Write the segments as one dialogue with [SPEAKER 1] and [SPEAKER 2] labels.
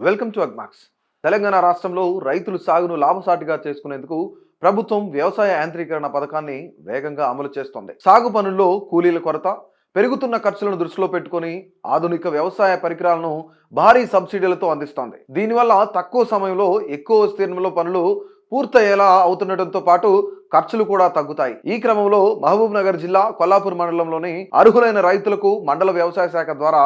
[SPEAKER 1] Welcome to Agmax. Telangana రాష్ట్రంలో రైతులు సాగును లాభసాటిగా చేసుకునేందుకు ప్రభుత్వం వ్యవసాయ యాంత్రీకరణ పథకాన్ని వేగంగా అమలు చేస్తోంది. సాగు పనుల్లో కూలీల కొరత, పెరుగుతున్న ఖర్చులను దృష్టిలో పెట్టుకొని ఆధునిక వ్యవసాయ పరికరాలను భారీ సబ్సిడీలతో అందిస్తోంది. దీనివల్ల తక్కువ సమయంలో ఎక్కువ విస్తీర్ణంలో పనులు పూర్తయ్యేలా అవుతుండటంతో పాటు ఖర్చులు కూడా తగ్గుతాయి. ఈ క్రమంలో మహబూబ్ నగర్ జిల్లా కొల్లాపూర్ మండలంలోని అర్హులైన రైతులకు మండల వ్యవసాయ శాఖ ద్వారా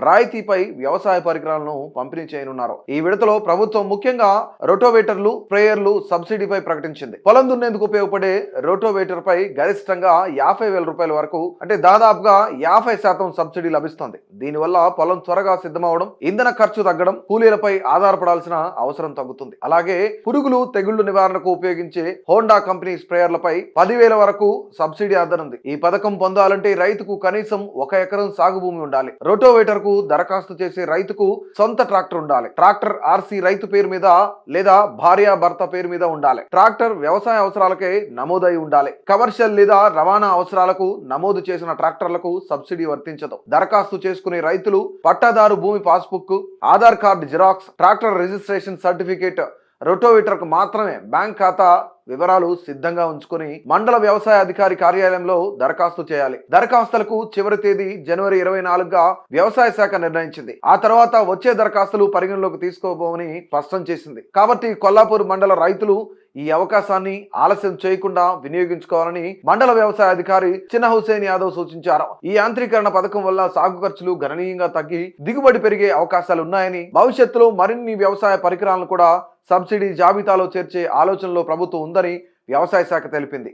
[SPEAKER 1] రాయితీపై వ్యవసాయ పరికరాలను పంపిణీ చేయనున్నారు. ఈ విడతలో ప్రభుత్వం ముఖ్యంగా రోటోవేటర్లు, స్ప్రేయర్లు సబ్సిడీపై ప్రకటించింది. పొలం దున్నేందుకు ఉపయోగపడే రోటోవేటర్ పై గరిష్టంగా 50,000 రూపాయల వరకు, అంటే దాదాపుగా 50% సబ్సిడీ లభిస్తుంది. దీనివల్ల పొలం త్వరగా సిద్ధమవడం, ఇంధన ఖర్చు తగ్గడం, కూలీలపై ఆధారపడాల్సిన అవసరం తగ్గుతుంది. అలాగే పురుగులు, తెగుళ్లు నివారణకు ఉపయోగించే హోండా కంపెనీ స్ప్రేయర్లపై 10,000 వరకు సబ్సిడీ అందనుంది. ఈ పథకం పొందాలంటే రైతుకు కనీసం 1 ఎకరం సాగు భూమి ఉండాలి. రోటోవేటర్ కు దరఖాస్తు చేసే రైతుకు సొంత ట్రాక్టర్ ఉండాలి. ట్రాక్టర్ ఆర్సీ రైతు పేరు మీద లేదా భార్య భర్త పేరు మీద ఉండాలి. ట్రాక్టర్ వ్యవసాయ అవసరాలకే నమోదై ఉండాలి. కమర్షియల్ లేదా రవాణా అవసరాలకు నమోదు చేసిన ట్రాక్టర్లకు సబ్సిడీ వర్తించదు. దరఖాస్తు చేసుకునే రైతులు పట్టాదారు భూమి passbook, Aadhaar card xerox, tractor registration certificate, rotavator కు మాత్రమే బ్యాంక్ ఖాతా వివరాలు సిద్ధంగా ఉంచుకొని మండల వ్యవసాయ అధికారి కార్యాలయంలో దరఖాస్తు చేయాలి. దరఖాస్తులకు చివరి తేదీ జనవరి 24గా వ్యవసాయ శాఖ నిర్ణయించింది. ఆ తర్వాత వచ్చే దరఖాస్తులు పరిగణలోకి తీసుకోబోమని స్పష్టం చేసింది. కాబట్టి కొల్లాపూర్ మండల రైతులు ఈ అవకాశాన్ని ఆలస్యం చేయకుండా వినియోగించుకోవాలని మండల వ్యవసాయ అధికారి చిన్న హుసేన్ యాదవ్ సూచించారు. ఈ యాంత్రీకరణ పథకం వల్ల సాగు ఖర్చులు గణనీయంగా తగ్గి దిగుబడి పెరిగే అవకాశాలు ఉన్నాయని, భవిష్యత్తులో మరిన్ని వ్యవసాయ పరికరాలను కూడా సబ్సిడీ జాబితాలో చేర్చే ఆలోచనలో ప్రభుత్వం ఉందని వ్యవసాయ శాఖ తెలిపింది.